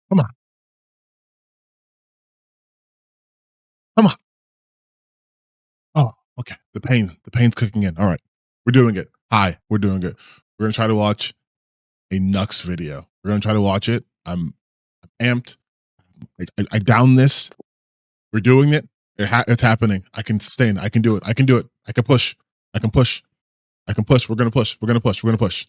Come on. Come on. Oh, okay. The pain's kicking in. All right. We're doing it. Hi, we're doing it. We're gonna try to watch a Nux video. We're gonna try to watch it. I'm amped. I down this. We're doing it. It's happening. I can sustain. I can do it. I can do it. I can push. I can push. I can push. We're gonna push. We're gonna push. We're gonna push.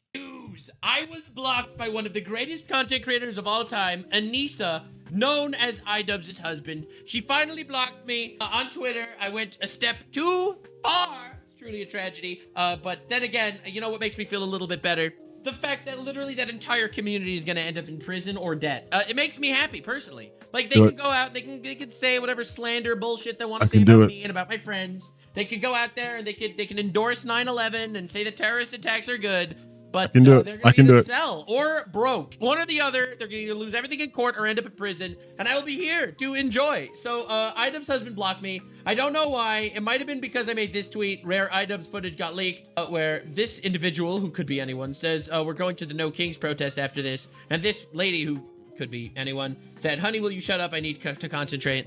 I was blocked by one of the greatest content creators of all time, Anissa, known as iDubbbz' husband. She finally blocked me on Twitter. I went a step too far. It's truly a tragedy. But then again, you know what makes me feel a little bit better? The fact that literally that entire community is going to end up in prison or dead. It makes me happy, personally. Like, they can go out, they can say whatever slander bullshit they want to say about me and about my friends. They could go out there and they can endorse 9/11 and say that terrorist attacks are good. But they're going to either sell or broke. One or the other. They're going to either lose everything in court or end up in prison. And I will be here to enjoy. So iDubbbz' husband blocked me. I don't know why. It might have been because I made this tweet. Rare iDubbbz footage got leaked. Where this individual, who could be anyone, says, we're going to the No Kings protest after this. And this lady, who could be anyone, said, honey, will you shut up? I need to concentrate.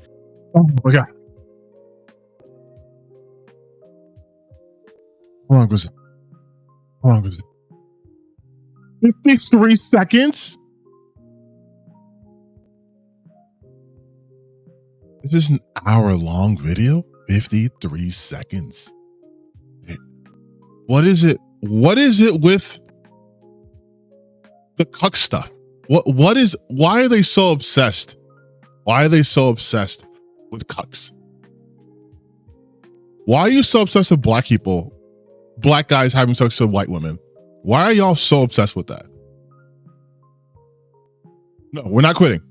Oh my God. How long was it? How long was it? 53 seconds? This is an hour-long video? 53 seconds. What is it? What is it with the cuck stuff? Why are they so obsessed? Why are they so obsessed with cucks? Why are you so obsessed with black people? Black guys having sex with white women? Why are y'all so obsessed with that? No, we're not quitting.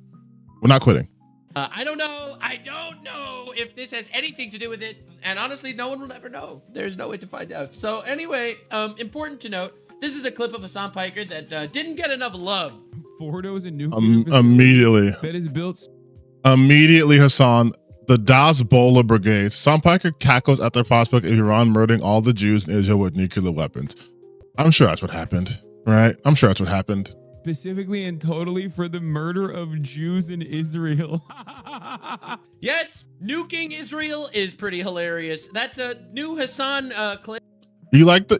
We're not quitting. I don't know. I don't know if this has anything to do with it. And honestly, no one will ever know. There's no way to find out. So anyway, important to note, this is a clip of Hassan Piker that didn't get enough love. Fordo's a new immediately. That is built. Immediately, Hassan. The Das Bola Brigade. Hassan Piker cackles at the prospect of Iran murdering all the Jews in Israel with nuclear weapons. I'm sure that's what happened, right? I'm sure that's what happened. Specifically and totally for the murder of Jews in Israel. Yes, nuking Israel is pretty hilarious. That's a new Hassan clip. You like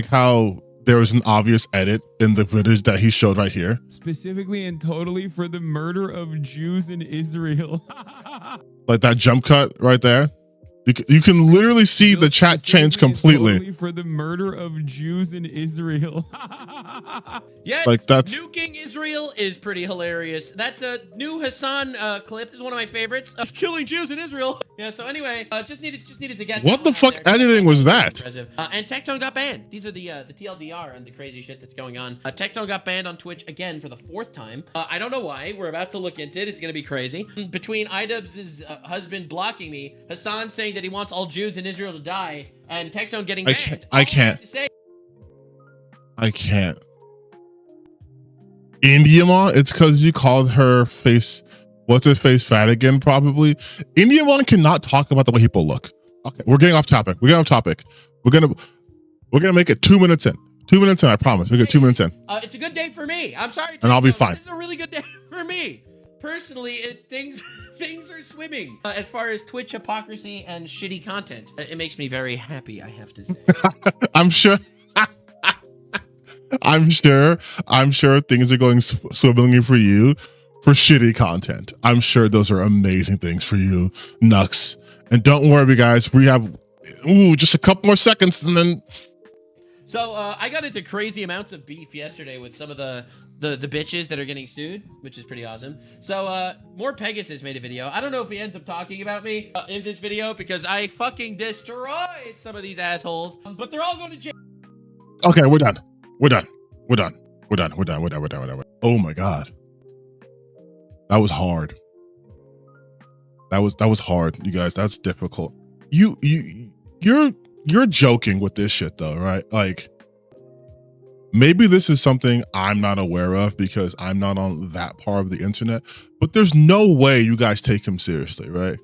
how there was an obvious edit in the footage that he showed right here. Specifically and totally for the murder of Jews in Israel. Like that jump cut right there. You can literally see the chat change completely. For the murder of Jews in Israel. Yes, like that's nuking Israel is pretty hilarious. That's a new Hassan clip. Is one of my favorites of killing Jews in Israel. Yeah. So anyway, just needed to get. What the fuck editing was that? And Tectone got banned. These are the TLDR and the crazy shit that's going on. Tectone got banned on Twitch again for the 4th time. I don't know why. We're about to look into it. It's gonna be crazy. Between iDubbbz' husband blocking me, Hassan saying that he wants all Jews in Israel to die, and Tectone getting banned. I can't. Indiamon? It's because you called her face. What's her face fat again? Probably. Indiamon cannot talk about the way people look. Okay, we're getting off topic. We're gonna make it 2 minutes in. 2 minutes in. I promise. We get 2 minutes in. It's a good day for me. I'm sorry, Tectone, and I'll be fine. This is a really good day for me. Personally, things are swimming as far as Twitch hypocrisy and shitty content. It makes me very happy, I have to say. I'm sure. I'm sure things are going swimmingly for you for shitty content. I'm sure those are amazing things for you, Nux. And don't worry, guys. We have just a couple more seconds, and then. So I got into crazy amounts of beef yesterday with some of the bitches that are getting sued, which is pretty awesome. So More Pegasus made a video. I don't know if he ends up talking about me in this video because I fucking destroyed some of these assholes, but they're all going to jail. Okay, we're done. Oh my God. That was hard. That was hard, you guys. That's difficult. You're joking with this shit though, right? Like, maybe this is something I'm not aware of because I'm not on that part of the internet, but there's no way you guys take him seriously, right?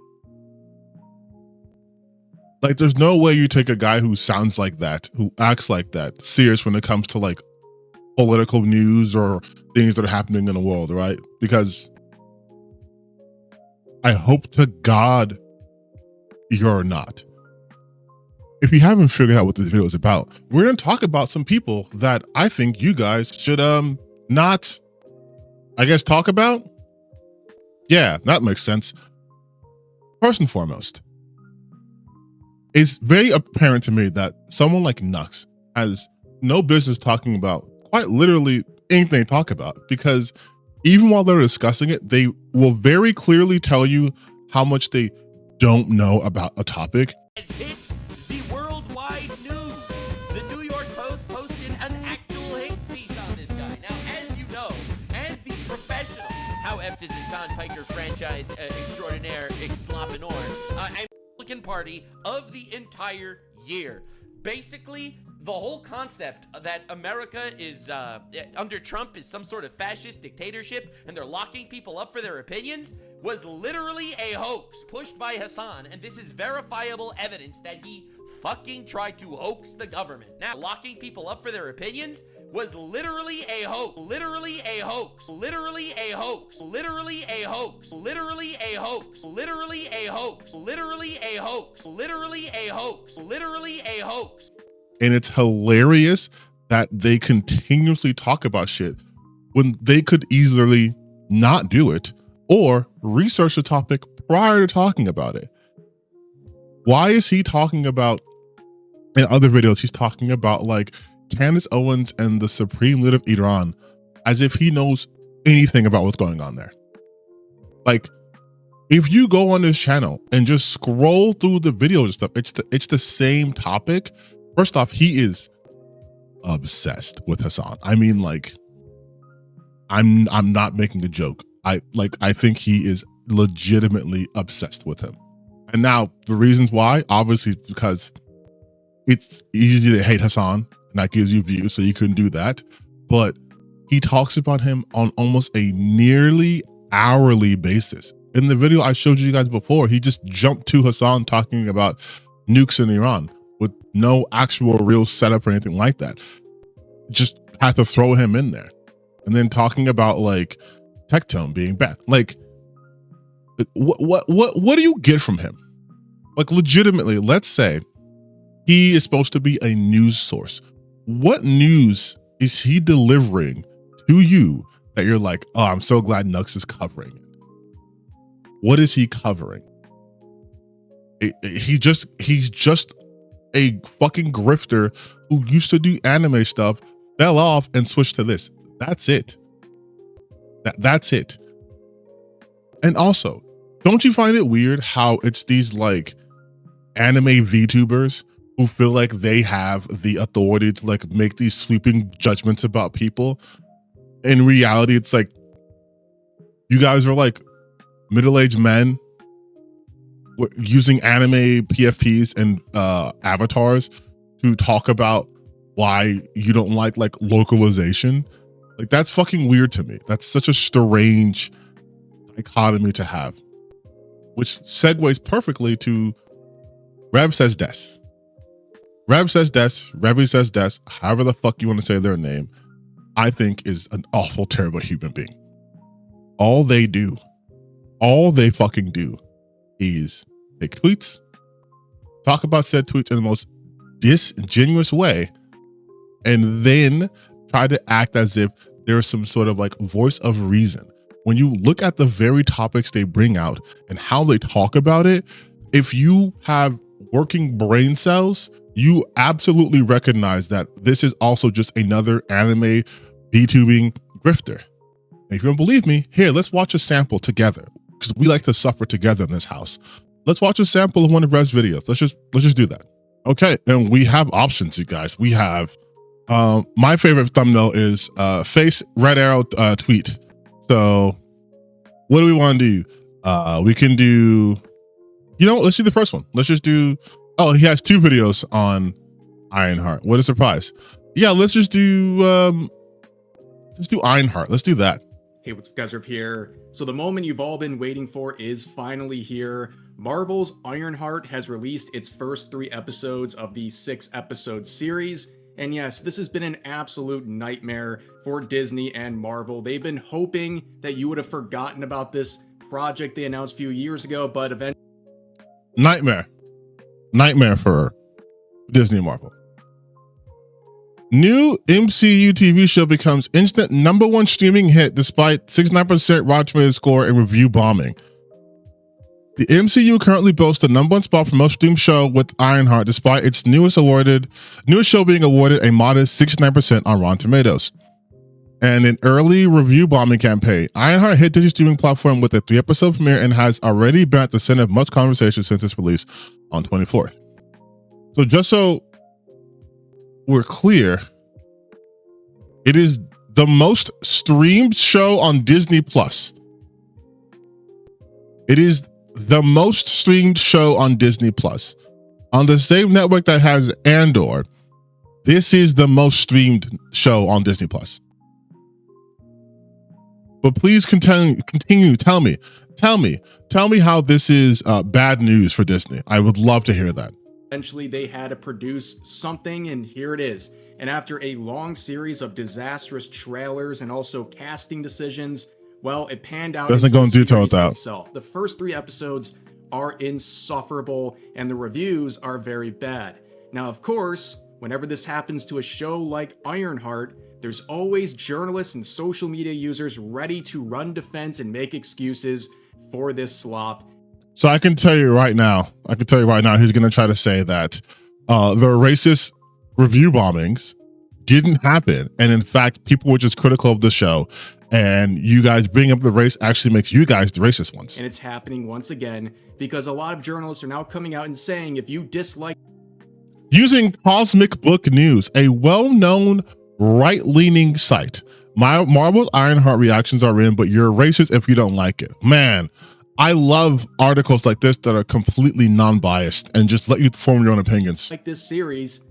Like, there's no way you take a guy who sounds like that, who acts like that, serious when it comes to like political news or things that are happening in the world, right? Because I hope to God you're not. If you haven't figured out what this video is about, we're going to talk about some people that I think you guys should not, I guess, talk about. Yeah, that makes sense. First and foremost, it's very apparent to me that someone like Nux has no business talking about quite literally anything they talk about, because even while they're discussing it, they will very clearly tell you how much they don't know about a topic. Has hit the worldwide news. The New York Post posted an actual hate piece on this guy. Now, as you know, as the professional, how effed is Hassan Piker franchise extraordinaire, Exslopinor, and Republican Party of the entire year. Basically, the whole concept that America is, under Trump, is some sort of fascist dictatorship and they're locking people up for their opinions was literally a hoax pushed by Hassan, and this is verifiable evidence that he fucking tried to hoax the government. Now, locking people up for their opinions was literally a hoax. Literally a hoax. Literally a hoax. Literally a hoax. Literally a hoax. Literally a hoax. Literally a hoax. Literally a hoax. Literally a hoax. And it's hilarious that they continuously talk about shit when they could easily not do it or research the topic prior to talking about it. Why is he talking about, in other videos, he's talking about like Candace Owens and the Supreme Leader of Iran as if he knows anything about what's going on there? Like, if you go on this channel and just scroll through the videos and stuff, it's the same topic. First off, he is obsessed with Hassan. I mean, like, I'm not making a joke. I think he is legitimately obsessed with him. And now the reasons why, obviously, because it's easy to hate Hassan and that gives you views, so you couldn't do that. But he talks about him on almost a nearly hourly basis. In the video I showed you guys before, he just jumped to Hassan talking about nukes in Iran with no actual real setup or anything like that. Just had to throw him in there. And then talking about like Tectone being bad. Like, what do you get from him? Like, legitimately, let's say he is supposed to be a news source. What news is he delivering to you that you're like, oh, I'm so glad Nux is covering it? What is he covering? He's just a fucking grifter who used to do anime stuff, fell off and switched to this. That's it. That's it. And also, don't you find it weird how it's these like anime VTubers who feel like they have the authority to like make these sweeping judgments about people? In reality, it's like you guys are like middle-aged men using anime PFPs and avatars to talk about why you don't like localization. Like, that's fucking weird to me. That's such a strange dichotomy to have, which segues perfectly to Rev Says Des. Rev Says Des, Revy Says Des, however the fuck you want to say their name, I think is an awful, terrible human being. All they fucking do is make tweets, talk about said tweets in the most disingenuous way, and then try to act as if there's some sort of like voice of reason. When you look at the very topics they bring out and how they talk about it, if you have working brain cells, you absolutely recognize that this is also just another anime VTubing grifter. And if you don't believe me, here, let's watch a sample together, because we like to suffer together in this house. Let's watch a sample of one of Rev's videos. Let's just do that. Okay, and we have options, you guys. We have my favorite thumbnail is face red arrow tweet. So what do we want to do? We can do, you know, let's do the first one. Let's just do, oh, he has 2 videos on Ironheart. What a surprise. Yeah, let's just do Ironheart. Let's do that. Hey, what's up, guys? Riv here. So the moment you've all been waiting for is finally here. Marvel's Ironheart has released its first 3 episodes of the 6-episode series, And yes, this has been an absolute nightmare for Disney and Marvel. They've been hoping that you would have forgotten about this project they announced a few years ago, but eventually... Nightmare for Disney and Marvel. New MCU TV show becomes instant #1 streaming hit despite 69% Rotten Tomatoes score and review bombing. The MCU currently boasts the #1 spot for most streamed show with Ironheart, despite its newest show being awarded a modest 69% on Rotten Tomatoes. And an early review bombing campaign, Ironheart hit Disney streaming platform with a 3-episode premiere and has already been at the center of much conversation since its release on 24th. So just so we're clear, it is the most streamed show on Disney Plus. It is the most streamed show on Disney Plus. On the same network that has Andor, this is the most streamed show on Disney Plus. But please continue. Tell me how this is bad news for Disney. I would love to hear that. Eventually, they had to produce something, and here it is. And after a long series of disastrous trailers and also casting decisions, well, it panned out. Doesn't go in detail with that. Itself. The first 3 episodes are insufferable, and the reviews are very bad. Now, of course, whenever this happens to a show like Ironheart, there's always journalists and social media users ready to run defense and make excuses for this slop. So I can tell you right now, he's going to try to say that the racist review bombings didn't happen. And in fact, people were just critical of the show. And you guys bringing up the race actually makes you guys the racist ones. And it's happening once again because a lot of journalists are now coming out and saying if you dislike... Using Cosmic Book News, a well-known right-leaning site. Marvel's Ironheart reactions are in, but you're racist if you don't like it. Man, I love articles like this that are completely non-biased and just let you form your own opinions. Like this series,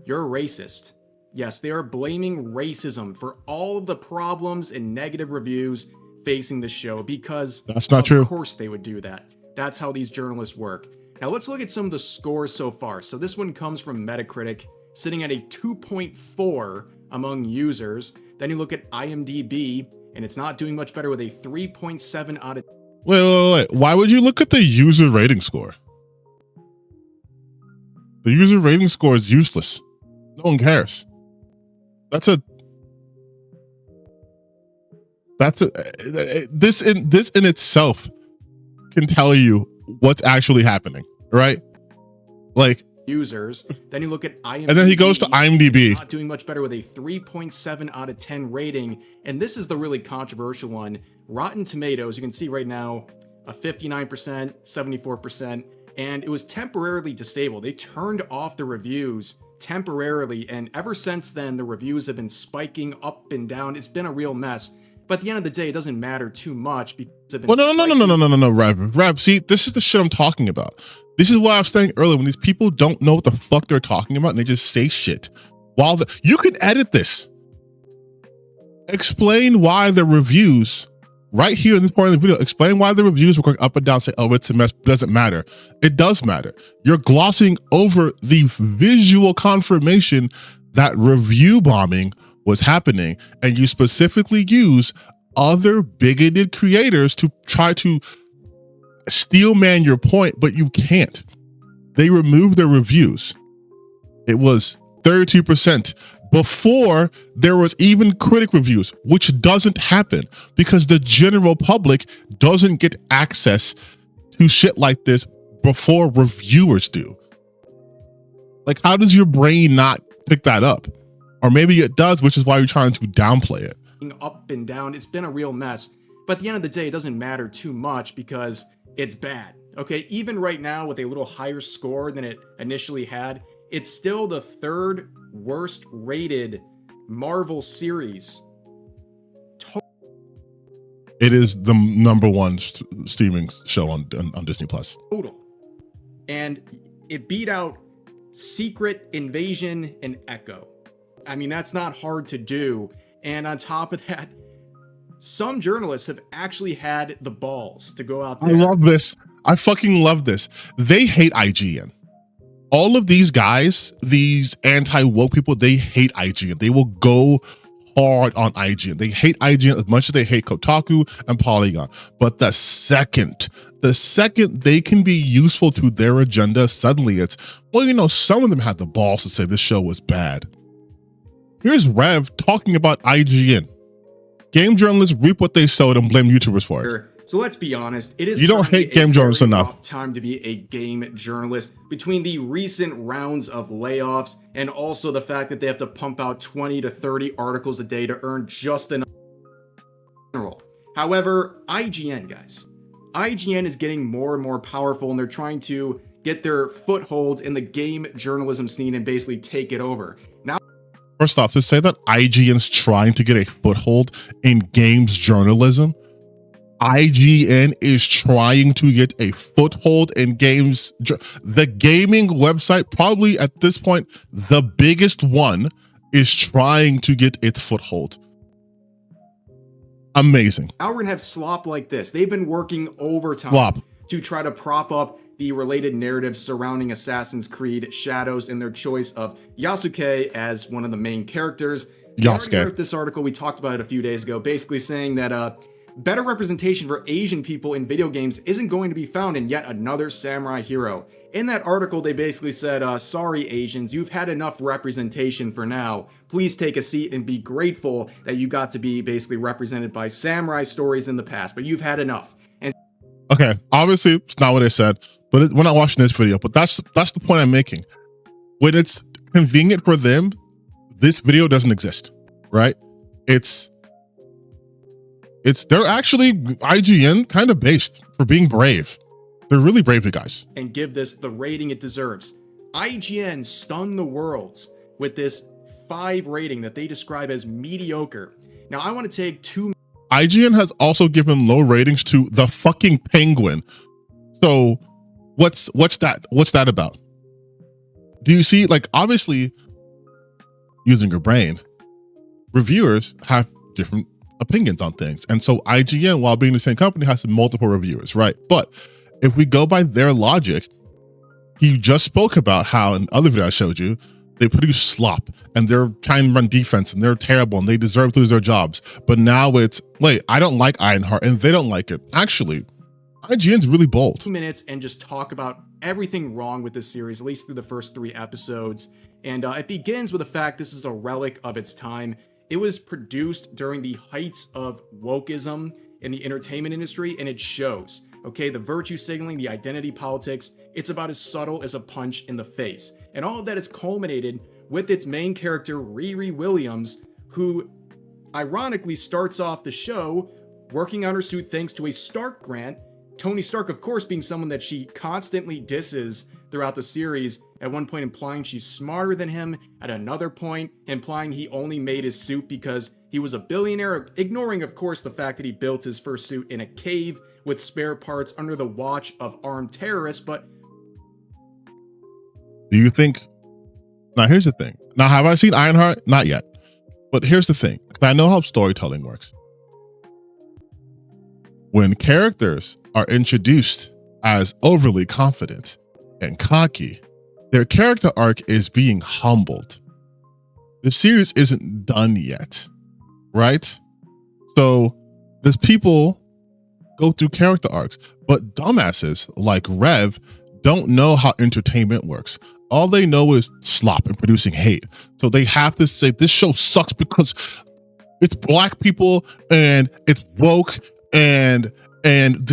you're racist. Yes, they are blaming racism for all of the problems and negative reviews facing the show because that's not true. Of course they would do that. That's how these journalists work. Now let's look at some of the scores so far. So this one comes from Metacritic, sitting at a 2.4 among users. Then you look at IMDb, and it's not doing much better with a 3.7 out of... Wait. Why would you look at the user rating score? The user rating score is useless. No one cares. This in itself can tell you what's actually happening, right? Like users. Then you look at IMDb, and then he goes to IMDb. Not doing much better with a 3.7 out of 10 rating. And this is the really controversial one. Rotten Tomatoes, you can see right now, a 59%, 74%, and it was temporarily disabled. They turned off the reviews temporarily, and ever since then, the reviews have been spiking up and down. It's been a real mess. But at the end of the day, it doesn't matter too much because it's been no, Rev. See, this is the shit I'm talking about. This is why I was saying earlier, when these people don't know what the fuck they're talking about and they just say shit. You can edit this. Explain why the reviews, right here in this part of the video, explain why the reviews were going up and down, say, oh, it's a mess, doesn't matter. It does matter. You're glossing over the visual confirmation that review bombing was happening, and you specifically use other bigoted creators to try to steelman your point, but you can't. They removed their reviews. It was 32% before there was even critic reviews, which doesn't happen because the general public doesn't get access to shit like this before reviewers do. Like, how does your brain not pick that up? Or maybe it does, which is why you're trying to downplay it. Up and down, it's been a real mess. But at the end of the day, it doesn't matter too much because it's bad. Okay, even right now with a little higher score than it initially had, it's still the 3rd worst rated Marvel series. It is the #1 streaming show on Disney Plus. Total. And it beat out Secret Invasion and Echo. I mean, that's not hard to do. And on top of that, some journalists have actually had the balls to go out there. I love this. I fucking love this. They hate IGN. all of these guys, these anti-woke people, they hate IGN. They will go hard on IGN. They hate IGN as much as they hate Kotaku and Polygon. But the second they can be useful to their agenda, suddenly it's, well, you know, some of them had the balls to say this show was bad. Here's Rev talking about IGN. Game journalists reap what they sowed and blame YouTubers for it. So let's be honest, it is You don't hate game journalists enough. rough time to be a game journalist between the recent rounds of layoffs and also the fact that they have to pump out 20 to 30 articles a day to earn just enough. However, IGN, guys, IGN is getting more and more powerful, and they're trying to get their foothold in the game journalism scene and basically take it over. Now, first off, to say that IGN's trying to get a foothold in games journalism, IGN is trying to get a foothold in games. The gaming website, probably at this point, the biggest one, is trying to get its foothold. Amazing. now we're gonna have slop like this. They've been working overtime Slop. to try to prop up the related narratives surrounding Assassin's Creed Shadows and their choice of Yasuke as one of the main characters. We already Yasuke. wrote this article, we talked about it a few days ago, basically saying that better representation for Asian people in video games isn't going to be found in yet another samurai hero. In that article, they basically said, sorry Asians, you've had enough representation for now. Please take a seat and be grateful that you got to be basically represented by samurai stories in the past, but you've had enough. And Okay, obviously it's not what I said, but we're not watching this video. But that's the point I'm making. When it's convenient for them, this video doesn't exist, right? They're actually IGN kind of based for being brave. They're really brave, you guys. and give this the rating it deserves. IGN stunned the world with this 5 rating that they describe as mediocre. Now I want to take 2 IGN has also given low ratings to the fucking Penguin. So what's that about? Do you see, like, obviously using your brain, reviewers have different opinions on things. And so IGN, while being the same company, has multiple reviewers, right? But if we go by their logic, he just spoke about how in the other video I showed you, they produce slop and they're trying to run defense and they're terrible and they deserve to lose their jobs. But now it's, wait, I don't like Ironheart and they don't like it. Actually, IGN's really bold. minutes and just talk about everything wrong with this series, at least through the first 3 episodes. And it begins with the fact this is a relic of its time. It was produced during the heights of wokeism in the entertainment industry, and it shows. Okay, the virtue signaling, the identity politics, it's about as subtle as a punch in the face. And all of that is culminated with its main character, Riri Williams, who ironically starts off the show working on her suit thanks to a Stark grant. Tony Stark, of course, being someone that she constantly disses throughout the series, at one point implying she's smarter than him, at another point implying he only made his suit because he was a billionaire, ignoring, of course, the fact that he built his first suit in a cave with spare parts under the watch of armed terrorists. But Do you think, now here's the thing. Now, have I seen Ironheart? Not yet. But here's the thing, 'cause I know how storytelling works. When characters are introduced as overly confident and cocky, their character arc is being humbled. The series isn't done yet, right? So there's people go through character arcs, but dumbasses like Rev don't know how entertainment works. All they know is slop and producing hate. So they have to say this show sucks because it's black people and it's woke and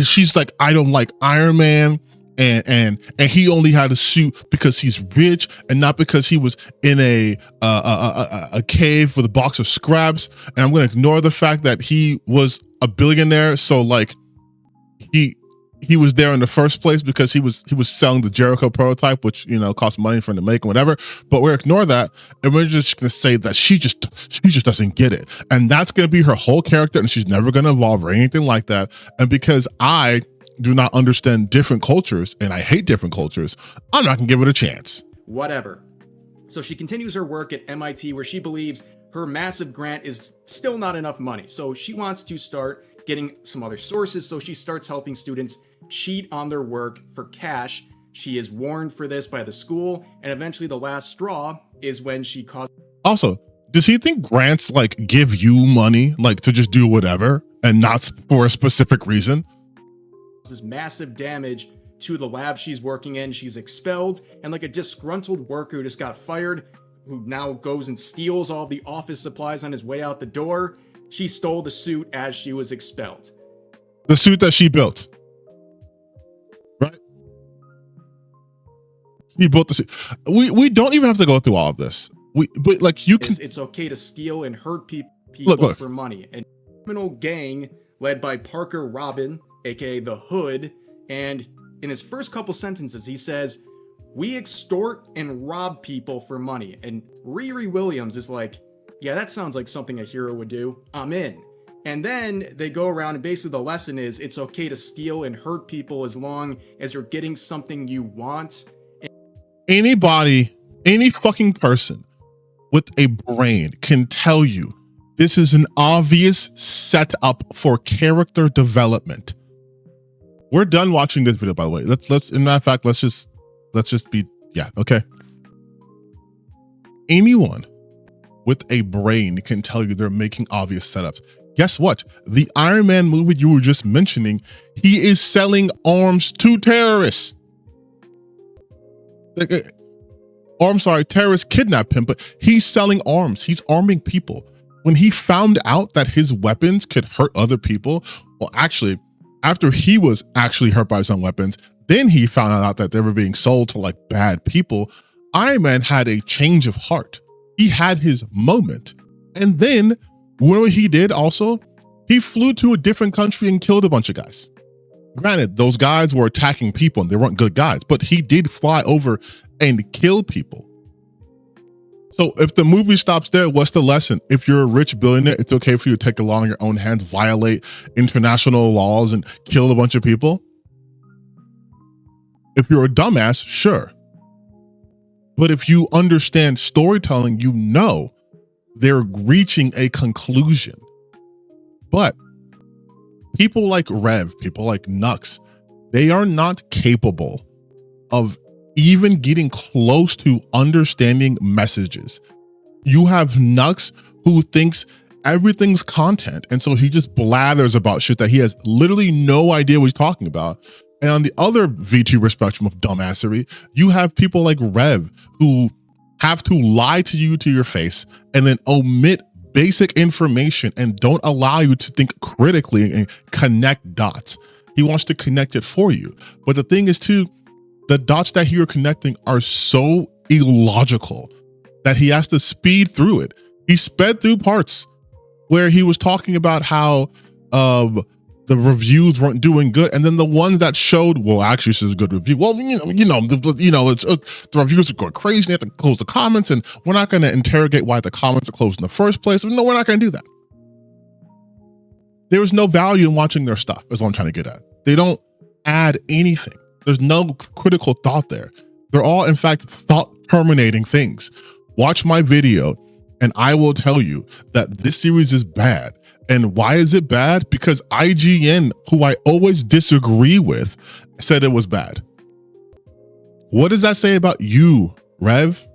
she's like, I don't like Iron Man and he only had a suit because he's rich and not because he was in a cave with a box of scraps. And I'm gonna ignore the fact that he was a billionaire. So like he was there in the first place because he was selling the Jericho prototype, which, you know, cost money for him to make and whatever. But we're ignore that, and we're just gonna say that she just doesn't get it, and that's gonna be her whole character, and she's never gonna evolve or anything like that. And because I do not understand different cultures and I hate different cultures, I'm not gonna give it a chance. whatever. So she continues her work at MIT, where she believes her massive grant is still not enough money. So she wants to start getting some other sources. So she starts helping students cheat on their work for cash. She is warned for this by the school, and eventually the last straw is when she causes Also, does he think grants like give you money like to just do whatever and not for a specific reason? massive damage to the lab she's working in. She's expelled, and like a disgruntled worker who just got fired, who now goes and steals all the office supplies on his way out the door. She stole the suit as she was expelled. The suit that she built. Right? She built the suit. We don't even have to go through all of this. But like you can. It's okay to steal and hurt people Look. for money. A criminal gang led by Parker Robin, aka the Hood, and in his first couple sentences, he says, "We extort and rob people for money." And Riri Williams is like, "Yeah, that sounds like something a hero would do. I'm in." And then they go around, and basically the lesson is it's okay to steal and hurt people as long as you're getting something you want. Anybody, any fucking person with a brain can tell you this is an obvious setup for character development. We're done watching this video, by the way. Let's in that fact, let's just be, yeah, okay. Anyone with a brain can tell you they're making obvious setups. Guess what? The Iron Man movie you were just mentioning, he is selling arms to terrorists. Or I'm sorry, terrorists kidnap him, but he's selling arms. He's arming people. When he found out that his weapons could hurt other people, well, actually, after he was actually hurt by his own weapons, then he found out that they were being sold to like bad people. Iron Man had a change of heart. He had his moment. And then, what he did also, he flew to a different country and killed a bunch of guys. Granted, those guys were attacking people and they weren't good guys, but he did fly over and kill people. So if the movie stops there, what's the lesson? If you're a rich billionaire, it's okay for you to take the law in your own hands, violate international laws, and kill a bunch of people? If you're a dumbass, sure. But if you understand storytelling, you know they're reaching a conclusion. But people like Rev, people like Nux, they are not capable of even getting close to understanding messages. You have Nux who thinks everything's content, and so he just blathers about shit that he has literally no idea what he's talking about. And on the other VTuber spectrum of dumbassery, you have people like Rev who have to lie to you to your face and then omit basic information and don't allow you to think critically and connect dots. He wants to connect it for you. But the thing is too, the dots that you're connecting are so illogical that he has to speed through it. He sped through parts where he was talking about how the reviews weren't doing good, and then the ones that showed, well, actually, this is a good review. Well, the reviews are going crazy. They have to close the comments, and we're not going to interrogate why the comments are closed in the first place. No, we're not going to do that. There is no value in watching their stuff, is what I'm trying to get at. They don't add anything. There's no critical thought there. They're all, in fact, thought-terminating things. Watch my video, and I will tell you that this series is bad. And why is it bad? Because IGN, who I always disagree with, said it was bad. What does that say about you, Rev?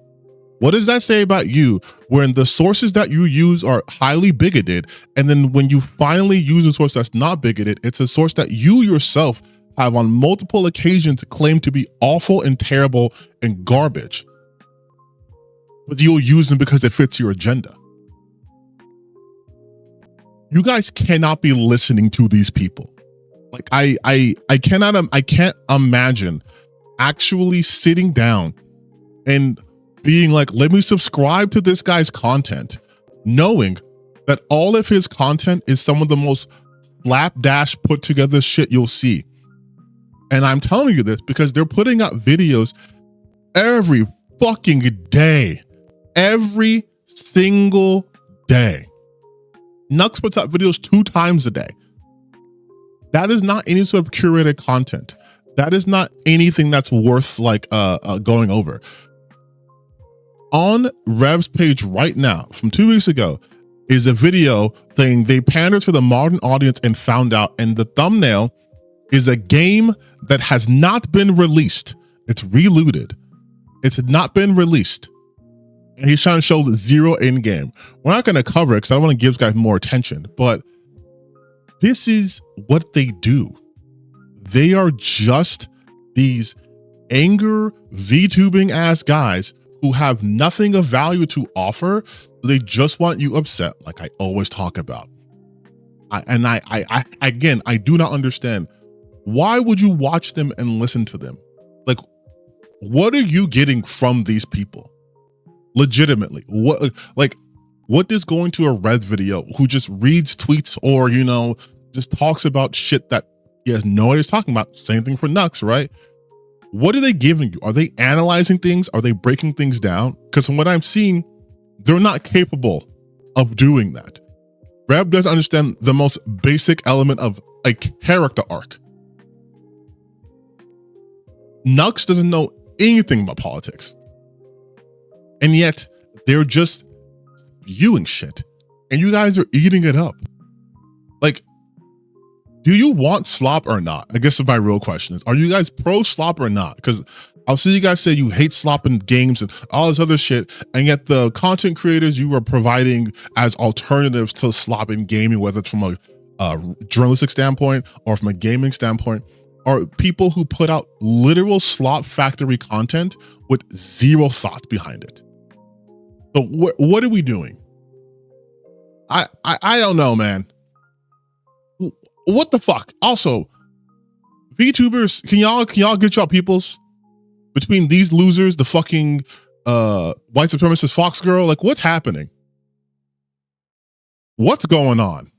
What does that say about you when the sources that you use are highly bigoted, and then when you finally use a source that's not bigoted, it's a source that you yourself have on multiple occasions claimed to be awful and terrible and garbage, but you'll use them because it fits your agenda? You guys cannot be listening to these people. Like I can't imagine actually sitting down and being like, let me subscribe to this guy's content, knowing that all of his content is some of the most slapdash put together shit you'll see. And I'm telling you this because they're putting out videos every fucking day. Every single day. Nux puts out videos 2 times a day. That is not any sort of curated content. That is not anything that's worth like going over. On Rev's page right now, from 2 weeks ago, is a video saying they pandered to the modern audience and found out, and the thumbnail is a game that has not been released. It's relooted. It's not been released. And he's trying to show the zero in game. We're not going to cover it because I don't want to give guys more attention, but this is what they do. They are just these anger VTubing ass guys who have nothing of value to offer. They just want you upset, like I always talk about. I do not understand. Why would you watch them and listen to them? Like, what are you getting from these people? Legitimately, what does going to a Red video who just reads tweets or, you know, just talks about shit that he has no idea he's talking about? Same thing for Nux, right? What are they giving you? Are they analyzing things? Are they breaking things down? Because from what I'm seeing, they're not capable of doing that. Reb doesn't understand the most basic element of a character arc. Nux doesn't know anything about politics. And yet they're just viewing shit. And you guys are eating it up. Like, do you want slop or not? I guess my real question is, are you guys pro slop or not? Because I'll see you guys say you hate slop in games and all this other shit, and yet the content creators you are providing as alternatives to slop in gaming, whether it's from a journalistic standpoint or from a gaming standpoint, are people who put out literal slop factory content with zero thought behind it. So what are we doing? I don't know, man. What the fuck? Also, VTubers, can y'all get y'all peoples between these losers, the fucking white supremacist Fox girl? Like, what's happening? What's going on?